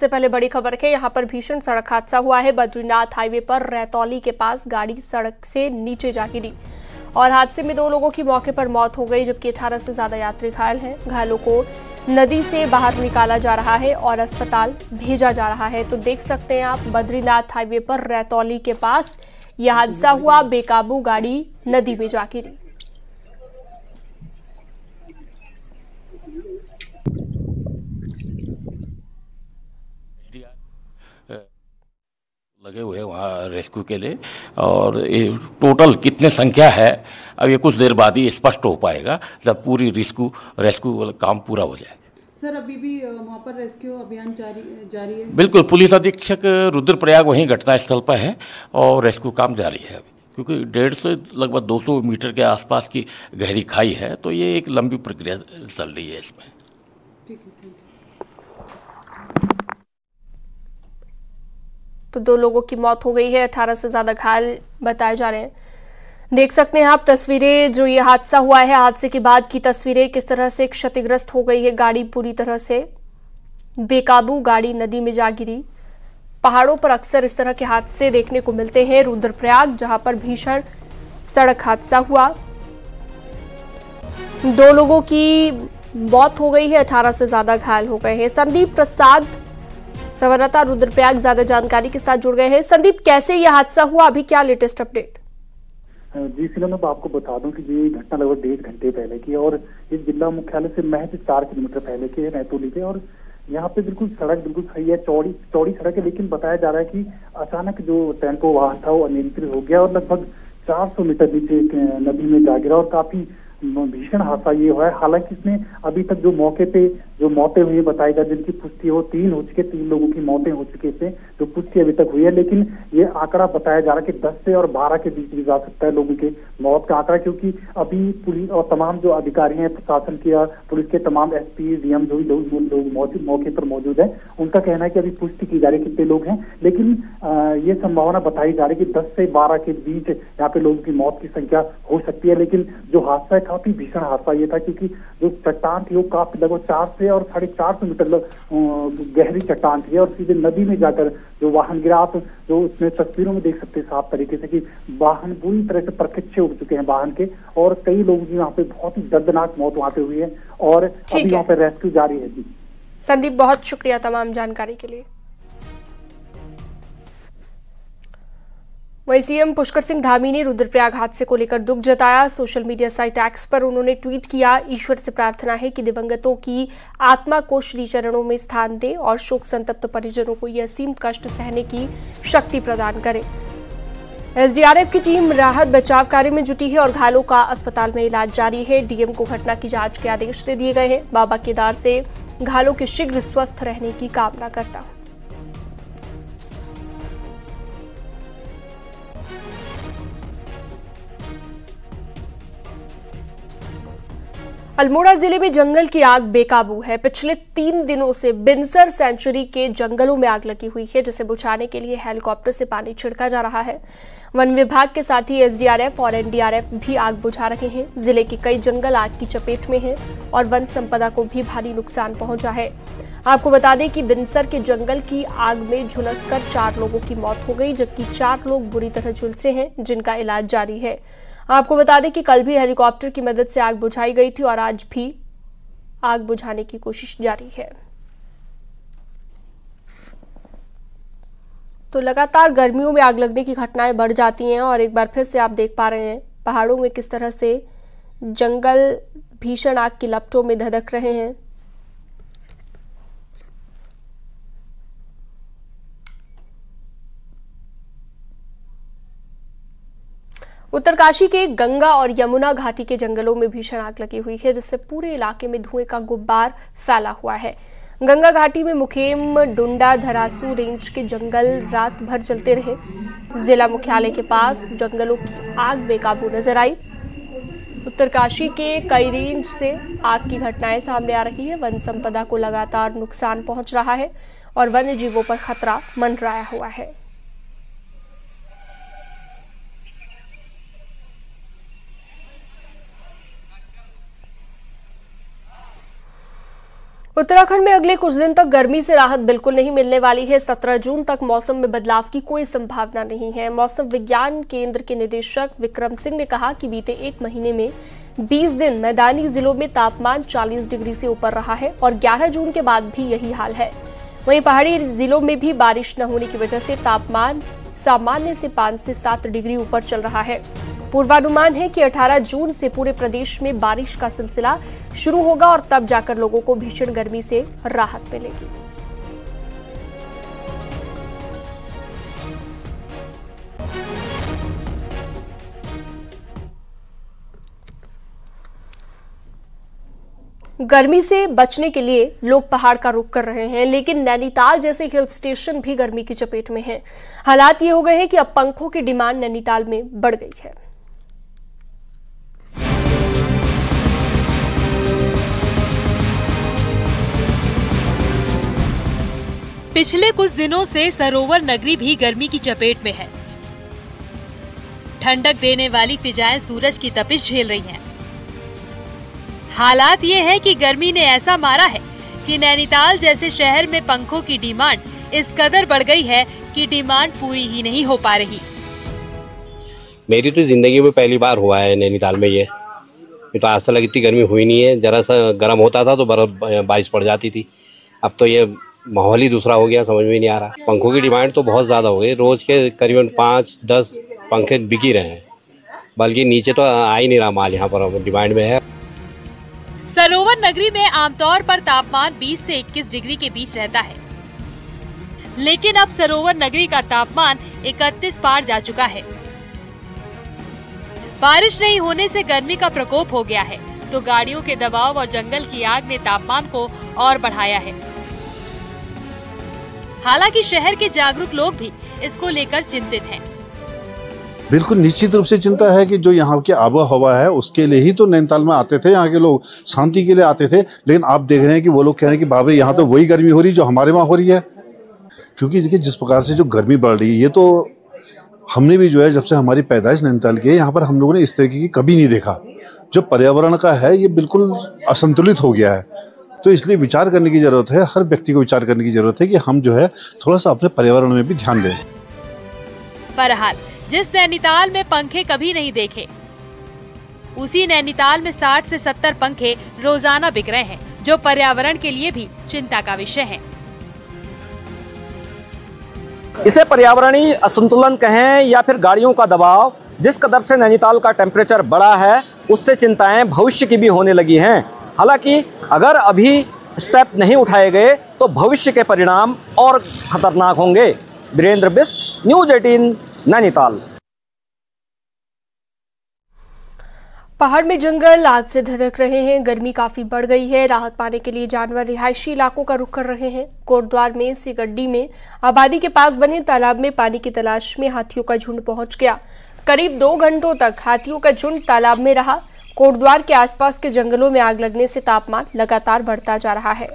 से पहले बड़ी खबर है। यहाँ पर भीषण सड़क हादसा हुआ है। बद्रीनाथ हाईवे पर रैतौली के पास गाड़ी सड़क से नीचे जा गिरी और हादसे में 2 लोगों की मौके पर मौत हो गई, जबकि 18 से ज्यादा यात्री घायल हैं। घायलों को नदी से बाहर निकाला जा रहा है और अस्पताल भेजा जा रहा है। तो देख सकते हैं आप, बद्रीनाथ हाईवे पर रैतौली के पास यह हादसा हुआ। बेकाबू गाड़ी नदी में जा गिरी। लगे हुए हैं वहाँ रेस्क्यू के लिए, और ये टोटल कितने संख्या है अब ये कुछ देर बाद ही स्पष्ट हो पाएगा जब पूरी रेस्क्यू वाला काम पूरा हो जाए। सर, अभी भी वहाँ पर रेस्क्यू अभियान जारी है? बिल्कुल, पुलिस अधीक्षक रुद्रप्रयाग वहीं घटनास्थल पर है और रेस्क्यू काम जारी है अभी, क्योंकि 150 लगभग 200 मीटर के आसपास की गहरी खाई है, तो ये एक लंबी प्रक्रिया चल रही है इसमें। ठीक है, थैंक यू। तो 2 लोगों की मौत हो गई है, 18 से ज्यादा घायल बताए जा रहे हैं। देख सकते हैं आप तस्वीरें, जो ये हादसा हुआ है, हादसे के बाद की तस्वीरें, किस तरह से क्षतिग्रस्त हो गई है गाड़ी। पूरी तरह से बेकाबू गाड़ी नदी में जा गिरी। पहाड़ों पर अक्सर इस तरह के हादसे देखने को मिलते हैं। रुद्रप्रयाग जहां पर भीषण सड़क हादसा हुआ, 2 लोगों की मौत हो गई है, 18 से ज्यादा घायल हो गए हैं। संदीप प्रसाद संवाददाता रुद्रप्रयाग ज्यादा जानकारी के साथ जुड़ गए हैं। संदीप, कैसे यह हादसा हुआ, अभी क्या लेटेस्ट अपडेट? जी फिलहाल मैं आपको बता दूं कि ये घटना लगभग 1.5 घंटे पहले की है और इस जिला मुख्यालय से महज 4 किलोमीटर पहले की है, रैतौली पे। और यहाँ पे बिल्कुल सड़क बिल्कुल सही है, चौड़ी सड़क है, लेकिन बताया जा रहा है कि अचानक जो टेम्पो वाहन था वो अनियंत्रित हो गया और लगभग 400 मीटर नीचे नदी में जा गिरा और काफी भीषण हादसा ये हुआ है। हालांकि इसमें अभी तक जो मौके पे जो मौतें हुई बताई जा, जिनकी पुष्टि हो 3 हो चुके, 3 लोगों की मौतें हो चुकी है, जो पुष्टि अभी तक हुई है। लेकिन ये आंकड़ा बताया जा रहा है कि 10 से और 12 के बीच भी जा सकता है लोगों के मौत का आंकड़ा, क्योंकि अभी पुलिस और तमाम जो अधिकारी हैं, प्रशासन की या पुलिस के तमाम एसपी डीएम जो भी लोग मौके पर मौजूद है, उनका कहना है कि अभी पुष्टि की जा रही है कितने लोग हैं। लेकिन ये संभावना बताई जा रही है कि 10 से 12 के बीच यहाँ पे लोगों की मौत की संख्या हो सकती है। लेकिन जो हादसा है, काफी भीषण हादसा ये था, क्योंकि जो चट्टान थी वो काफी लगभग 4 से और 450 मीटर गहरी चट्टान थी और सीधे नदी में जाकर जो वाहन गिरा। आप जो उसमें तस्वीरों में देख सकते हैं साफ तरीके से कि वाहन पूरी तरह से परखच्चे उड़ चुके हैं वाहन के, और कई लोगों की वहाँ पे बहुत ही दर्दनाक मौत वहाँ पे हुई है और अभी वहाँ पे रेस्क्यू जारी है। जी संदीप, बहुत शुक्रिया तमाम जानकारी के लिए। वहीं सीएम पुष्कर सिंह धामी ने रुद्रप्रयाग हादसे को लेकर दुख जताया। सोशल मीडिया साइट एक्स पर उन्होंने ट्वीट किया, ईश्वर से प्रार्थना है कि दिवंगतों की आत्मा को श्री चरणों में स्थान दे और शोक संतप्त परिजनों को यह असीम कष्ट सहने की शक्ति प्रदान करे। एसडीआरएफ की टीम राहत बचाव कार्य में जुटी है और घायलों का अस्पताल में इलाज जारी है। डीएम को घटना की जांच के आदेश दे दिए गए हैं। बाबा केदार से घायलों के शीघ्र स्वस्थ रहने की कामना करता हूं। अल्मोड़ा जिले में जंगल की आग बेकाबू है। पिछले 3 दिनों से बिनसर सेंचुरी के जंगलों में आग लगी हुई है, जिसे बुझाने के लिए हेलीकॉप्टर से पानी छिड़का जा रहा है। वन विभाग के साथ ही एसडीआरएफ और एनडीआरएफ भी आग बुझा रहे हैं। जिले के कई जंगल आग की चपेट में हैं और वन संपदा को भी भारी नुकसान पहुंचा है। आपको बता दें कि बिनसर के जंगल की आग में झुलसकर 4 लोगों की मौत हो गई, जबकि 4 लोग बुरी तरह झुलसे हैं, जिनका इलाज जारी है। आपको बता दें कि कल भी हेलीकॉप्टर की मदद से आग बुझाई गई थी और आज भी आग बुझाने की कोशिश जारी है। तो लगातार गर्मियों में आग लगने की घटनाएं बढ़ जाती हैं और एक बार फिर से आप देख पा रहे हैं पहाड़ों में किस तरह से जंगल भीषण आग की लपटों में धधक रहे हैं। उत्तरकाशी के गंगा और यमुना घाटी के जंगलों में भीषण आग लगी हुई है, जिससे पूरे इलाके में धुएं का गुब्बार फैला हुआ है। गंगा घाटी में मुखेम, डुंडा, धरासू रेंज के जंगल रात भर जलते रहे। जिला मुख्यालय के पास जंगलों की आग बेकाबू नजर आई। उत्तरकाशी के कई रेंज से आग की घटनाएं सामने आ रही है। वन संपदा को लगातार नुकसान पहुंच रहा है और वन्य जीवों पर खतरा मंडराया हुआ है। उत्तराखंड में अगले कुछ दिन तक गर्मी से राहत बिल्कुल नहीं मिलने वाली है। 17 जून तक मौसम में बदलाव की कोई संभावना नहीं है। मौसम विज्ञान केंद्र के निदेशक विक्रम सिंह ने कहा कि बीते एक महीने में 20 दिन मैदानी जिलों में तापमान 40 डिग्री से ऊपर रहा है और 11 जून के बाद भी यही हाल है। वहीं पहाड़ी जिलों में भी बारिश न होने की वजह से तापमान सामान्य से 5 से 7 डिग्री ऊपर चल रहा है। पूर्वानुमान है कि 18 जून से पूरे प्रदेश में बारिश का सिलसिला शुरू होगा और तब जाकर लोगों को भीषण गर्मी से राहत मिलेगी। गर्मी से बचने के लिए लोग पहाड़ का रुख कर रहे हैं, लेकिन नैनीताल जैसे हिल स्टेशन भी गर्मी की चपेट में हैं। हालात ये हो गए हैं कि अब पंखों की डिमांड नैनीताल में बढ़ गई है। पिछले कुछ दिनों से सरोवर नगरी भी गर्मी की चपेट में है। ठंडक देने वाली फिजाएं सूरज की तपिश झेल रही हैं। हालात ये है कि गर्मी ने ऐसा मारा है कि नैनीताल जैसे शहर में पंखों की डिमांड इस कदर बढ़ गई है कि डिमांड पूरी ही नहीं हो पा रही। मेरी तो जिंदगी में पहली बार हुआ है नैनीताल में ये तो आज तक इतनी गर्मी हुई नहीं है। जरा सा गर्म होता था तो बारिश पड़ जाती थी, अब तो ये माहौल ही दूसरा हो गया, समझ में नहीं आ रहा। पंखों की डिमांड तो बहुत ज़्यादा हो गई, रोज के करीबन 5-10 पंखे बिक ही रहे हैं, बल्कि नीचे तो आ ही नहीं रहा माल, यहाँ पर डिमांड में है। सरोवर नगरी में आमतौर पर तापमान 20 से 21 डिग्री के बीच रहता है, लेकिन अब सरोवर नगरी का तापमान 31 पार जा चुका है। बारिश नहीं होने से गर्मी का प्रकोप हो गया है, तो गाड़ियों के दबाव और जंगल की आग ने तापमान को और बढ़ाया है। हालांकि शहर के जागरूक लोग भी इसको लेकर चिंतित हैं। बिल्कुल निश्चित रूप से चिंता है कि जो यहाँ की आबोहवा है उसके लिए ही तो नैनीताल में आते थे, यहाँ के लोग शांति के लिए आते थे। लेकिन आप देख रहे हैं कि वो लोग कह रहे हैं कि बाबा यहाँ तो वही गर्मी हो रही है जो हमारे वहाँ हो रही है। क्योंकि देखिए जिस प्रकार से जो गर्मी बढ़ रही है, ये तो हमने भी जो है जब से हमारी पैदाइश नैनीताल की है, यहाँ पर हम लोगों ने इस तरीके की कभी नहीं देखा। जो पर्यावरण का है ये बिल्कुल असंतुलित हो गया है, तो इसलिए विचार करने की जरूरत है, हर व्यक्ति को विचार करने की जरूरत है कि हम जो है थोड़ा सा अपने पर्यावरण में भी ध्यान दें। बहरहाल जिस नैनीताल में पंखे कभी नहीं देखे, उसी नैनीताल में 60 से 70 पंखे रोजाना बिक रहे हैं, जो पर्यावरण के लिए भी चिंता का विषय है। इसे पर्यावरणीय असंतुलन कहें या फिर गाड़ियों का दबाव, जिस कदर से नैनीताल का टेम्परेचर बढ़ा है उससे चिंताएं भविष्य की भी होने लगी हैं। हालांकि अगर अभी स्टेप नहीं उठाए गए तो भविष्य के परिणाम और खतरनाक होंगे। वीरेंद्र बिष्ट, न्यूज़ 18, नैनीताल। पहाड़ में जंगल आग से धधक रहे हैं, गर्मी काफी बढ़ गई है। राहत पाने के लिए जानवर रिहायशी इलाकों का रुख कर रहे हैं। कोटद्वार में सिगड्डी में आबादी के पास बने तालाब में पानी की तलाश में हाथियों का झुंड पहुंच गया। करीब 2 घंटों तक हाथियों का झुंड तालाब में रहा। कोटद्वार के आसपास के जंगलों में आग लगने से तापमान लगातार बढ़ता जा रहा है।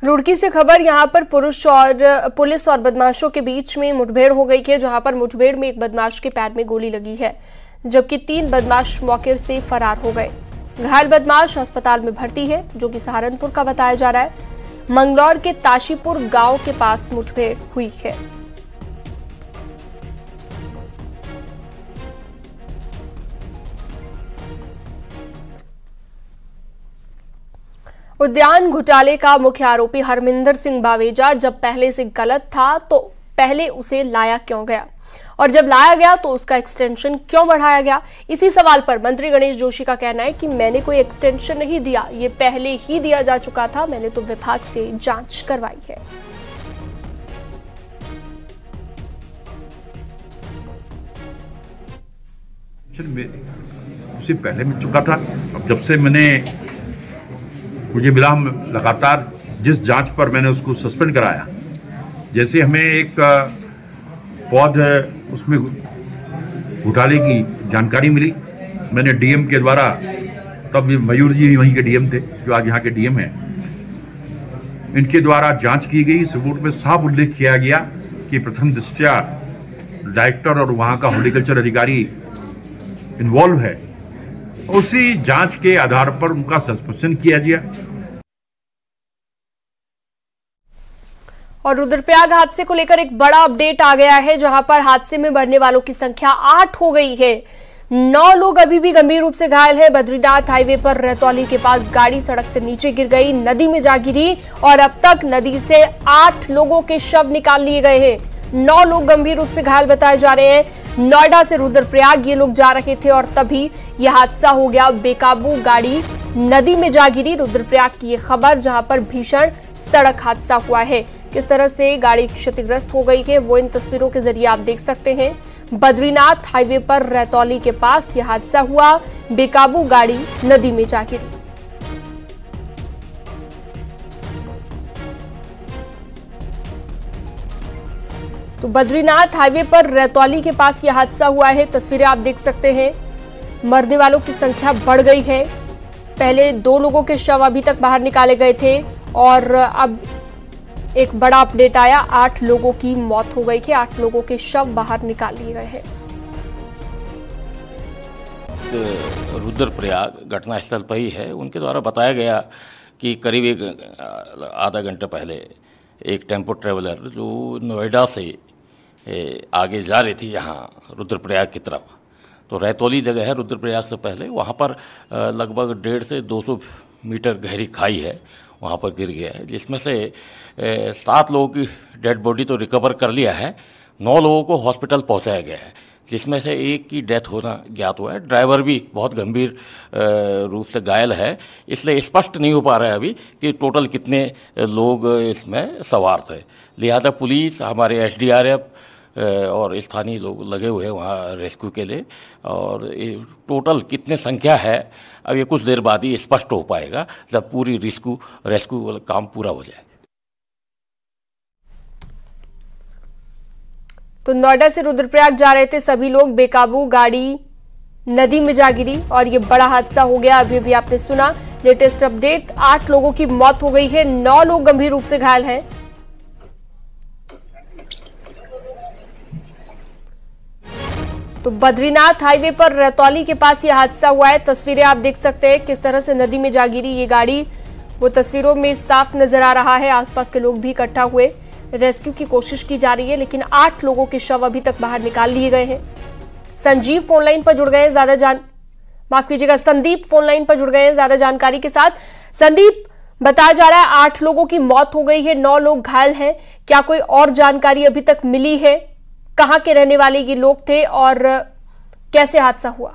रुड़की से खबर, यहां पर पुलिस और बदमाशों के बीच में मुठभेड़ हो गई है, जहां पर मुठभेड़ में एक बदमाश के पैर में गोली लगी है, जबकि 3 बदमाश मौके से फरार हो गए। घायल बदमाश अस्पताल में भर्ती है, जो कि सहारनपुर का बताया जा रहा है। मंगलौर के ताशीपुर गांव के पास मुठभेड़ हुई है। उद्यान घोटाले का मुख्य आरोपी हरमिंदर सिंह बावेजा जब पहले से गलत था तो पहले उसे लाया क्यों गया, और जब लाया गया तो उसका एक्सटेंशन क्यों बढ़ाया गया? इसी सवाल पर मंत्री गणेश जोशी का कहना है कि मैंने कोई एक्सटेंशन नहीं दिया, ये पहले ही दिया जा चुका था, मैंने तो विभाग से जांच करवाई है। उसे पहले मिल चुका था। अब जब से मुझे मिला, हम लगातार जिस जांच पर मैंने उसको सस्पेंड कराया, जैसे हमें एक पौध उसमें घोटाले की जानकारी मिली, मैंने डीएम के द्वारा, तब मयूर जी वहीं के डीएम थे जो आज यहाँ के डीएम हैं, इनके द्वारा जांच की गई। इस रिपोर्ट में साफ उल्लेख किया गया कि प्रथम दृष्टया डायरेक्टर और वहाँ का हॉर्टिकल्चर अधिकारी इन्वॉल्व है, उसी जांच के आधार पर उनका सस्पेंशन किया गया। और रुद्रप्रयाग हादसे को लेकर एक बड़ा अपडेट आ गया है, जहां पर हादसे में मरने वालों की संख्या 8 हो गई है। 9 लोग अभी भी गंभीर रूप से घायल हैं। बद्रीनाथ हाईवे पर रहतौली के पास गाड़ी सड़क से नीचे गिर गई, नदी में जा गिरी और अब तक नदी से 8 लोगों के शव निकाल लिए गए हैं। 9 लोग गंभीर रूप से घायल बताए जा रहे हैं। नोएडा से रुद्रप्रयाग ये लोग जा रहे थे और तभी यह हादसा हो गया। बेकाबू गाड़ी नदी में जा गिरी। रुद्रप्रयाग की ये खबर, जहां पर भीषण सड़क हादसा हुआ है। किस तरह से गाड़ी क्षतिग्रस्त हो गई है वो इन तस्वीरों के जरिए आप देख सकते हैं। बद्रीनाथ हाईवे पर रहतौली के पास यह हादसा हुआ। बेकाबू गाड़ी नदी में जा गिरी। तो बद्रीनाथ हाईवे पर रहतौली के पास यह हादसा हुआ है। तस्वीरें आप देख सकते हैं। मरने वालों की संख्या बढ़ गई है। पहले 2 लोगों के शव अभी तक बाहर निकाले गए थे और अब एक बड़ा अपडेट आया, 8 लोगों की मौत हो गई है। 8 लोगों के शव बाहर निकाल लिए गए हैं। रुद्रप्रयाग घटनास्थल पर ही है। उनके द्वारा बताया गया कि करीब एक आधा घंटे पहले एक टेम्पो ट्रेवलर जो नोएडा से आगे जा रही थी यहाँ रुद्रप्रयाग की तरफ, तो रहतौली जगह है रुद्रप्रयाग से पहले, वहाँ पर लगभग 150 से 200 मीटर गहरी खाई है, वहाँ पर गिर गया है, जिसमें से 7 लोगों की डेड बॉडी तो रिकवर कर लिया है। 9 लोगों को हॉस्पिटल पहुँचाया गया है, जिसमें से एक की डेथ होना ज्ञात हुआ है। ड्राइवर भी बहुत गंभीर रूप से घायल है, इसलिए स्पष्ट नहीं हो पा रहा है अभी कि टोटल कितने लोग इसमें सवार थे। लिहाजा पुलिस, हमारे SDRF और स्थानीय लोग लगे हुए हैं वहाँ रेस्क्यू के लिए, और टोटल कितने संख्या है अब ये कुछ देर बाद ही स्पष्ट हो पाएगा, जब पूरी रेस्क्यू वाला काम पूरा हो जाए। तो नोएडा से रुद्रप्रयाग जा रहे थे सभी लोग, बेकाबू गाड़ी नदी में जा गिरी और ये बड़ा हादसा हो गया। अभी भी आपने सुना लेटेस्ट अपडेट, 8 लोगों की मौत हो गई है, 9 लोग गंभीर रूप से घायल हैं। तो बद्रीनाथ हाईवे पर रहतौली के पास यह हादसा हुआ है। तस्वीरें आप देख सकते हैं किस तरह से नदी में जा गिरी ये गाड़ी, वो तस्वीरों में साफ नजर आ रहा है। आसपास के लोग भी इकट्ठा हुए, रेस्क्यू की कोशिश की जा रही है, लेकिन 8 लोगों के शव अभी तक बाहर निकाल लिए गए हैं। संजीव फोनलाइन पर जुड़ गए हैं संदीप फोनलाइन पर जुड़ गए हैं ज्यादा जानकारी के साथ। संदीप, बताया जा रहा है 8 लोगों की मौत हो गई है, 9 लोग घायल हैं, क्या कोई और जानकारी अभी तक मिली है? कहां के रहने वाले ये लोग थे और कैसे हादसा हुआ?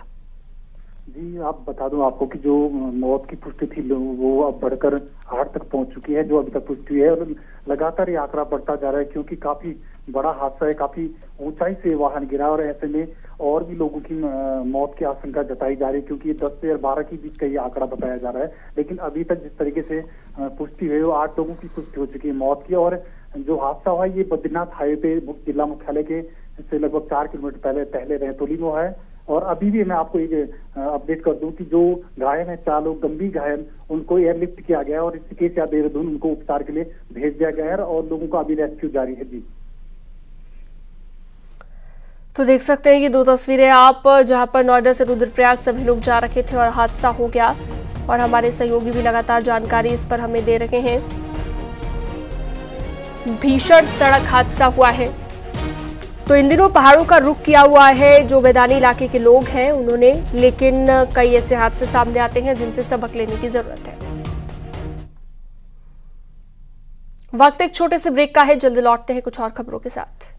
जी, आप बता दूं आपको कि जो मौत की पुष्टि थी वो अब बढ़कर 8 तक पहुंच चुकी है, जो अभी तक पुष्टि है, और लगातार ये आंकड़ा बढ़ता जा रहा है क्योंकि काफी बड़ा हादसा है, काफी ऊंचाई से वाहन गिरा और ऐसे में और भी लोगों की मौत की आशंका जताई जा रही है क्योंकि 10 से 12 के बीच का ये आंकड़ा बताया जा रहा है। लेकिन अभी तक जिस तरीके से पुष्टि हुई वो 8 लोगों की पुष्टि हो चुकी है मौत की। और जो हादसा हुआ ये बद्रीनाथ हाईवे पे जिला मुख्यालय के से लगभग 4 किलोमीटर पहले रहतौली में हुआ है। और अभी भी मैं आपको एक अपडेट कर दूं कि जो घायल हैं 4 लोग गंभीर घायल, उनको एयरलिफ्ट किया गया और ऋषिकेश या देहरादून उनको उपचार के लिए भेज दिया गया है और लोगों का अभी रेस्क्यू जारी है। जी, तो देख सकते हैं ये 2 तस्वीरें आप, जहां पर नोएडा से रुद्रप्रयाग सभी लोग जा रहे थे और हादसा हो गया, और हमारे सहयोगी भी लगातार जानकारी इस पर हमें दे रहे हैं। भीषण सड़क हादसा हुआ है। तो इन दिनों पहाड़ों का रुख किया हुआ है जो मैदानी इलाके के लोग हैं उन्होंने, लेकिन कई ऐसे हादसे सामने आते हैं जिनसे सबक लेने की जरूरत है। वक्त एक छोटे से ब्रेक का है, जल्दी लौटते हैं कुछ और खबरों के साथ।